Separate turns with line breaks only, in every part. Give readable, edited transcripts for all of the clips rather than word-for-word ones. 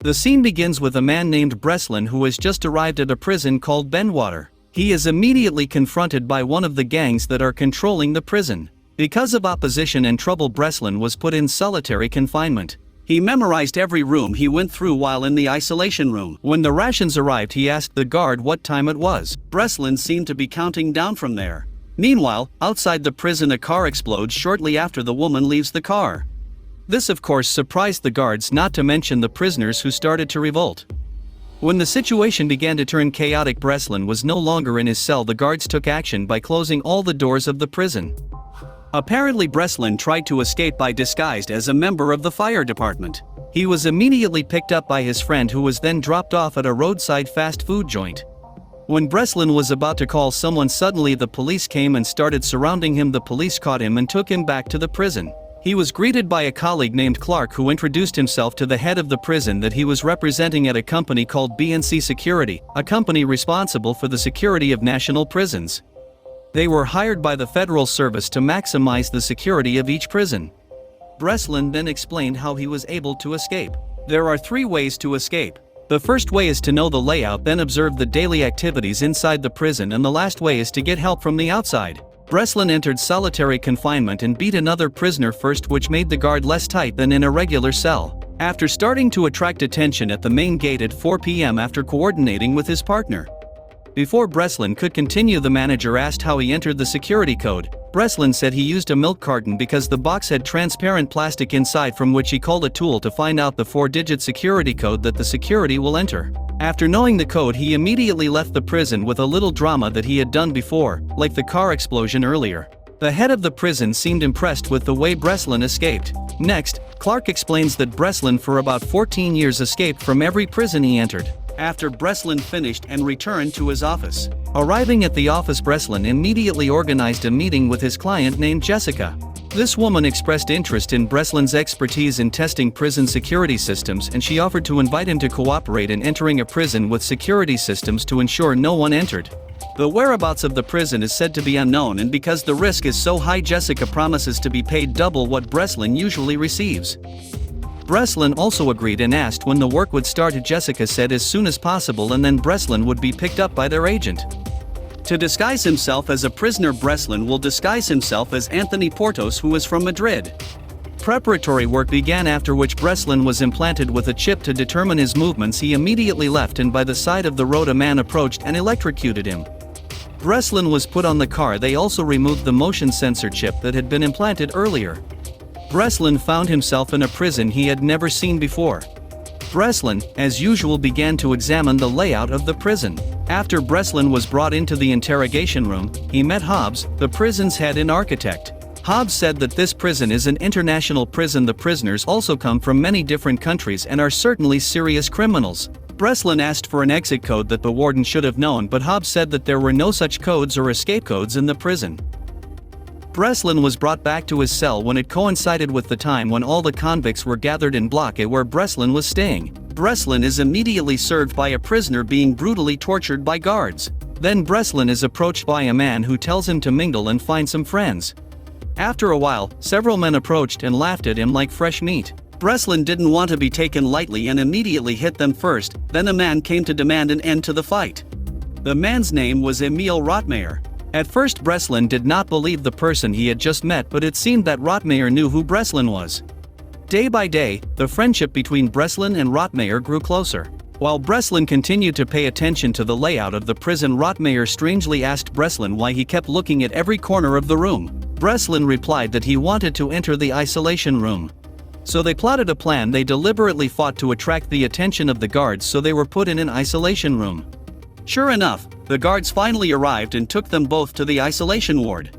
The scene begins with a man named Breslin who has just arrived at a prison called Bendwater. He is immediately confronted by one of the gangs that are controlling the prison. Because of opposition and trouble, Breslin was put in solitary confinement. He memorized every room he went through while in the isolation room. When the rations arrived, he asked the guard what time it was. Breslin seemed to be counting down from there. Meanwhile, outside the prison a car explodes shortly after the woman leaves the car. This of course surprised the guards, not to mention the prisoners who started to revolt. When the situation began to turn chaotic, Breslin was no longer in his cell. The guards took action by closing all the doors of the prison. Apparently Breslin tried to escape by disguised as a member of the fire department. He was immediately picked up by his friend, who was then dropped off at a roadside fast food joint. When Breslin was about to call someone, suddenly the police came and started surrounding him. The police caught him and took him back to the prison. He was greeted by a colleague named Clark, who introduced himself to the head of the prison that he was representing at a company called BNC Security, a company responsible for the security of national prisons. They were hired by the Federal Service to maximize the security of each prison. Breslin then explained how he was able to escape. There are 3 ways to escape. The first way is to know the layout, then observe the daily activities inside the prison, and the last way is to get help from the outside. Breslin entered solitary confinement and beat another prisoner first, which made the guard less tight than in a regular cell. After starting to attract attention at the main gate at 4 p.m. after coordinating with his partner. Before Breslin could continue, the manager asked how he entered the security code. Breslin said he used a milk carton because the box had transparent plastic inside, from which he called a tool to find out the 4-digit security code that the security will enter. After knowing the code, he immediately left the prison with a little drama that he had done before, like the car explosion earlier. The head of the prison seemed impressed with the way Breslin escaped. Next, Clark explains that Breslin for about 14 years escaped from every prison he entered. After Breslin finished and returned to his office. Arriving at the office, Breslin immediately organized a meeting with his client named Jessica. This woman expressed interest in Breslin's expertise in testing prison security systems, and she offered to invite him to cooperate in entering a prison with security systems to ensure no one entered. The whereabouts of the prison is said to be unknown, and because the risk is so high, Jessica promises to be paid double what Breslin usually receives. Breslin also agreed and asked when the work would start. Jessica said as soon as possible, and then Breslin would be picked up by their agent. To disguise himself as a prisoner, Breslin will disguise himself as Anthony Portos, who is from Madrid. Preparatory work began, after which Breslin was implanted with a chip to determine his movements. He immediately left, and by the side of the road a man approached and electrocuted him. Breslin was put on the car. They also removed the motion sensor chip that had been implanted earlier. Breslin found himself in a prison he had never seen before. Breslin, as usual, began to examine the layout of the prison. After Breslin was brought into the interrogation room, he met Hobbs, the prison's head and architect. Hobbs said that this prison is an international prison. The prisoners also come from many different countries and are certainly serious criminals. Breslin asked for an exit code that the warden should have known, but Hobbs said that there were no such codes or escape codes in the prison. Breslin was brought back to his cell when it coincided with the time when all the convicts were gathered in Block A where Breslin was staying. Breslin is immediately served by a prisoner being brutally tortured by guards. Then Breslin is approached by a man who tells him to mingle and find some friends. After a while, several men approached and laughed at him like fresh meat. Breslin didn't want to be taken lightly and immediately hit them first. Then a man came to demand an end to the fight. The man's name was Emil Rotmeyer. At first Breslin did not believe the person he had just met, but it seemed that Rotmeyer knew who Breslin was. Day by day, the friendship between Breslin and Rotmeyer grew closer. While Breslin continued to pay attention to the layout of the prison, Rotmeyer strangely asked Breslin why he kept looking at every corner of the room. Breslin replied that he wanted to enter the isolation room. So they plotted a plan. They deliberately fought to attract the attention of the guards, so they were put in an isolation room. Sure enough, the guards finally arrived and took them both to the isolation ward.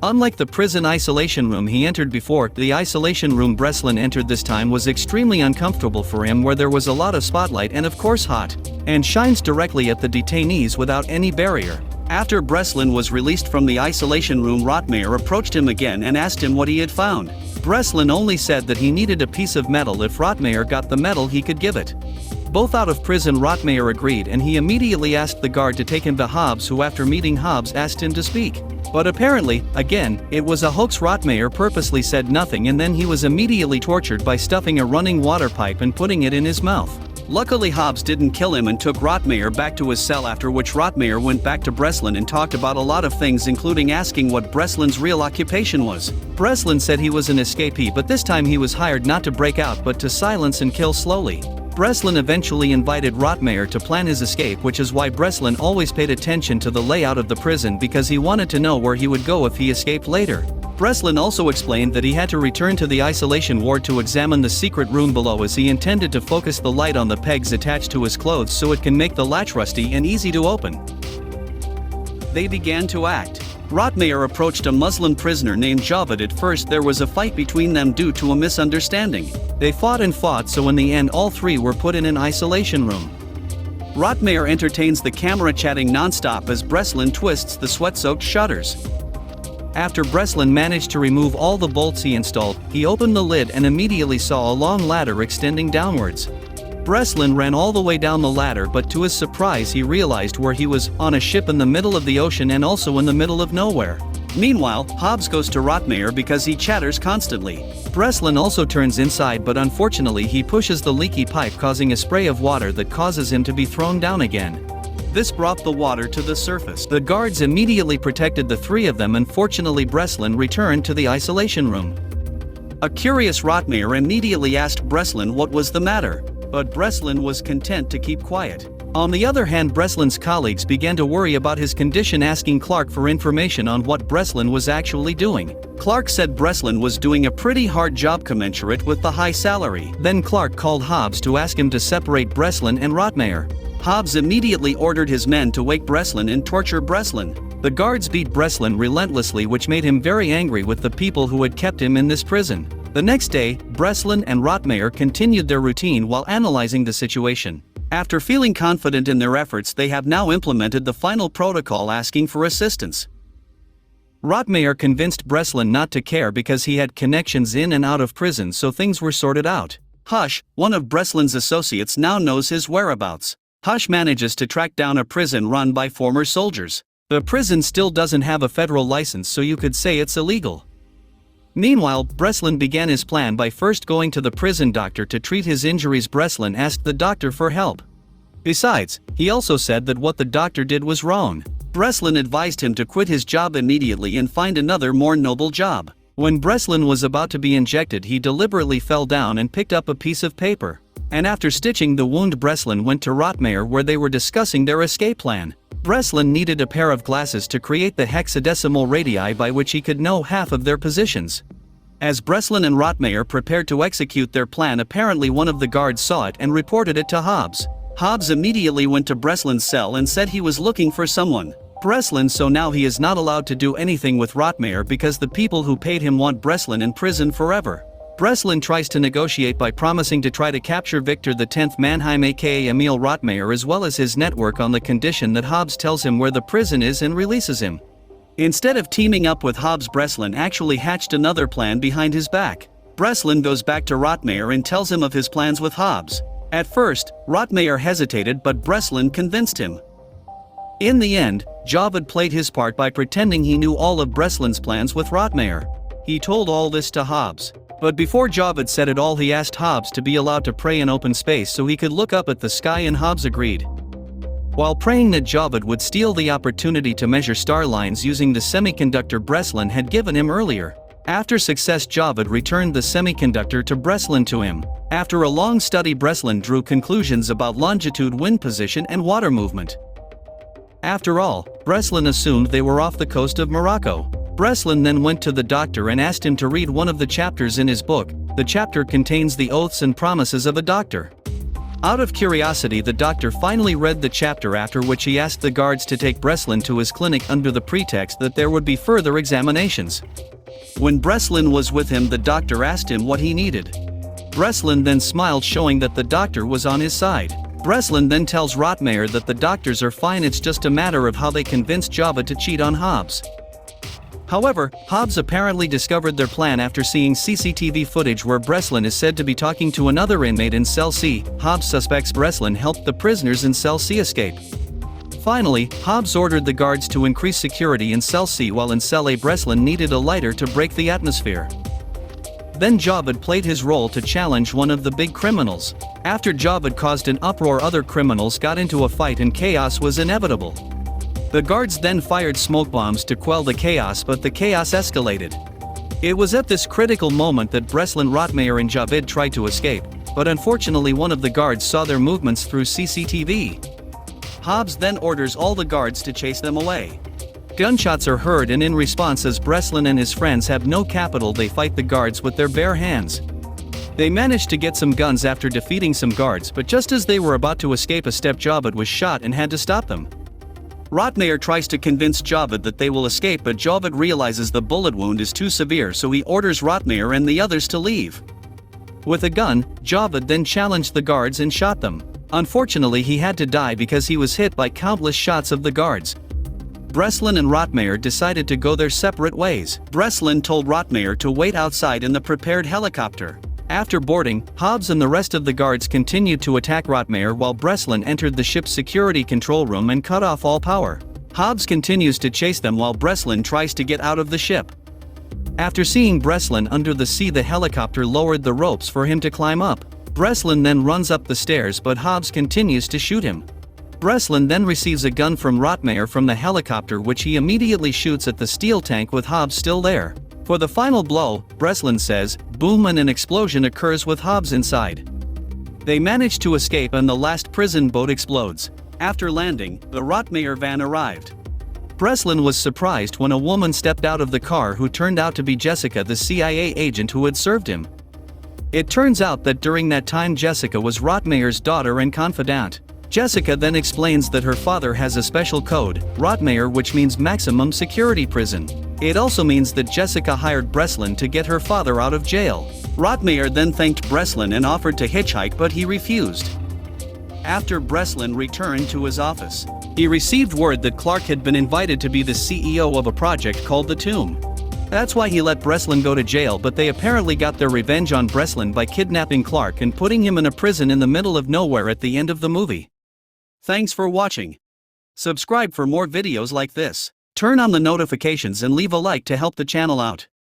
Unlike the prison isolation room he entered before, the isolation room Breslin entered this time was extremely uncomfortable for him, where there was a lot of spotlight and of course hot, and shines directly at the detainees without any barrier. After Breslin was released from the isolation room, Rotmeyer approached him again and asked him what he had found. Breslin only said that he needed a piece of metal. If Rotmeyer got the metal, he could give it. Both out of prison, Rotmeyer agreed, and he immediately asked the guard to take him to Hobbs, who after meeting Hobbs asked him to speak. But apparently, again, it was a hoax. Rotmeyer purposely said nothing, and then he was immediately tortured by stuffing a running water pipe and putting it in his mouth. Luckily, Hobbs didn't kill him and took Rotmeyer back to his cell, after which Rotmeyer went back to Breslin and talked about a lot of things, including asking what Breslin's real occupation was. Breslin said he was an escapee, but this time he was hired not to break out but to silence and kill slowly. Breslin eventually invited Rotmeyer to plan his escape, which is why Breslin always paid attention to the layout of the prison, because he wanted to know where he would go if he escaped later. Breslin also explained that he had to return to the isolation ward to examine the secret room below, as he intended to focus the light on the pegs attached to his clothes so it can make the latch rusty and easy to open. They began to act. Rotmeyer approached a Muslim prisoner named Javed. At first there was a fight between them due to a misunderstanding. They fought and fought, so in the end all three were put in an isolation room. Rotmeyer entertains the camera, chatting non-stop as Breslin twists the sweat-soaked shutters. After Breslin managed to remove all the bolts he installed, he opened the lid and immediately saw a long ladder extending downwards. Breslin ran all the way down the ladder, but to his surprise he realized where he was, on a ship in the middle of the ocean and also in the middle of nowhere. Meanwhile, Hobbs goes to Rotmeyer because he chatters constantly. Breslin also turns inside, but unfortunately he pushes the leaky pipe, causing a spray of water that causes him to be thrown down again. This brought the water to the surface. The guards immediately protected the three of them, and fortunately Breslin returned to the isolation room. A curious Rotmeyer immediately asked Breslin what was the matter, but Breslin was content to keep quiet. On the other hand, Breslin's colleagues began to worry about his condition, asking Clark for information on what Breslin was actually doing. Clark said Breslin was doing a pretty hard job commensurate with the high salary. Then Clark called Hobbs to ask him to separate Breslin and Rotmeyer. Hobbs immediately ordered his men to wake Breslin and torture Breslin. The guards beat Breslin relentlessly, which made him very angry with the people who had kept him in this prison. The next day, Breslin and Rotmeyer continued their routine while analyzing the situation. After feeling confident in their efforts, they have now implemented the final protocol, asking for assistance. Rotmeyer convinced Breslin not to care because he had connections in and out of prison, so things were sorted out. Hush, one of Breslin's associates, now knows his whereabouts. Hush manages to track down a prison run by former soldiers. The prison still doesn't have a federal license, so you could say it's illegal. Meanwhile, Breslin began his plan by first going to the prison doctor to treat his injuries. Breslin asked the doctor for help. Besides, he also said that what the doctor did was wrong. Breslin advised him to quit his job immediately and find another, more noble job. When Breslin was about to be injected, he deliberately fell down and picked up a piece of paper. And after stitching the wound, Breslin went to Rotmeyer, where they were discussing their escape plan. Breslin needed a pair of glasses to create the hexadecimal radii by which he could know half of their positions. As Breslin and Rotmeyer prepared to execute their plan, apparently one of the guards saw it and reported it to Hobbs. Hobbs immediately went to Breslin's cell and said he was looking for someone. Breslin, so now he is not allowed to do anything with Rotmeyer because the people who paid him want Breslin in prison forever. Breslin tries to negotiate by promising to try to capture Victor the 10th Mannheim, aka Emil Rotmeyer, as well as his network, on the condition that Hobbs tells him where the prison is and releases him. Instead of teaming up with Hobbs, Breslin actually hatched another plan behind his back. Breslin goes back to Rotmeyer and tells him of his plans with Hobbs. At first, Rotmeyer hesitated, but Breslin convinced him. In the end, Javed played his part by pretending he knew all of Breslin's plans with Rotmeyer. He told all this to Hobbs. But before Javed said it all, he asked Hobbs to be allowed to pray in open space so he could look up at the sky, and Hobbs agreed. While praying that Javed would steal the opportunity to measure star lines using the semiconductor Breslin had given him earlier. After success, Javed returned the semiconductor to Breslin to him. After a long study, Breslin drew conclusions about longitude, wind position, and water movement. After all, Breslin assumed they were off the coast of Morocco. Breslin then went to the doctor and asked him to read one of the chapters in his book. The chapter contains the oaths and promises of a doctor. Out of curiosity, the doctor finally read the chapter, after which he asked the guards to take Breslin to his clinic under the pretext that there would be further examinations. When Breslin was with him, the doctor asked him what he needed. Breslin then smiled, showing that the doctor was on his side. Breslin then tells Rotmeyer that the doctors are fine, it's just a matter of how they convinced Javed to cheat on Hobbs. However, Hobbs apparently discovered their plan after seeing CCTV footage where Breslin is said to be talking to another inmate in Cell C. Hobbs suspects Breslin helped the prisoners in Cell C escape. Finally, Hobbs ordered the guards to increase security in Cell C while in Cell A Breslin needed a lighter to break the atmosphere. Then Javed played his role to challenge one of the big criminals. After Javed caused an uproar, other criminals got into a fight and chaos was inevitable. The guards then fired smoke bombs to quell the chaos, but the chaos escalated. It was at this critical moment that Breslin, Rotmeyer and Javed tried to escape, but unfortunately one of the guards saw their movements through CCTV. Hobbs then orders all the guards to chase them away. Gunshots are heard, and in response, as Breslin and his friends have no capital, they fight the guards with their bare hands. They managed to get some guns after defeating some guards, but just as they were about to escape a step, Javed was shot and had to stop them. Rotmeyer tries to convince Javed that they will escape, but Javed realizes the bullet wound is too severe, so he orders Rotmeyer and the others to leave. With a gun, Javed then challenged the guards and shot them. Unfortunately, he had to die because he was hit by countless shots of the guards. Breslin and Rotmeyer decided to go their separate ways. Breslin told Rotmeyer to wait outside in the prepared helicopter. After boarding, Hobbs and the rest of the guards continued to attack Rotmeyer while Breslin entered the ship's security control room and cut off all power. Hobbs continues to chase them while Breslin tries to get out of the ship. After seeing Breslin under the sea, the helicopter lowered the ropes for him to climb up. Breslin then runs up the stairs, but Hobbs continues to shoot him. Breslin then receives a gun from Rotmeyer from the helicopter, which he immediately shoots at the steel tank with Hobbs still there. For the final blow, Breslin says, boom, and an explosion occurs with Hobbs inside. They manage to escape and the last prison boat explodes. After landing, the Rotmeyer van arrived. Breslin was surprised when a woman stepped out of the car who turned out to be Jessica, the CIA agent who had served him. It turns out that during that time Jessica was Rotmeyer's daughter and confidant. Jessica then explains that her father has a special code, Rotmeyer, which means maximum security prison. It also means that Jessica hired Breslin to get her father out of jail. Rotmeyer then thanked Breslin and offered to hitchhike, but he refused. After Breslin returned to his office, he received word that Clark had been invited to be the CEO of a project called The Tomb. That's why he let Breslin go to jail, but they apparently got their revenge on Breslin by kidnapping Clark and putting him in a prison in the middle of nowhere at the end of the movie. Thanks for watching. Subscribe for more videos like this. Turn on the notifications and leave a like to help the channel out.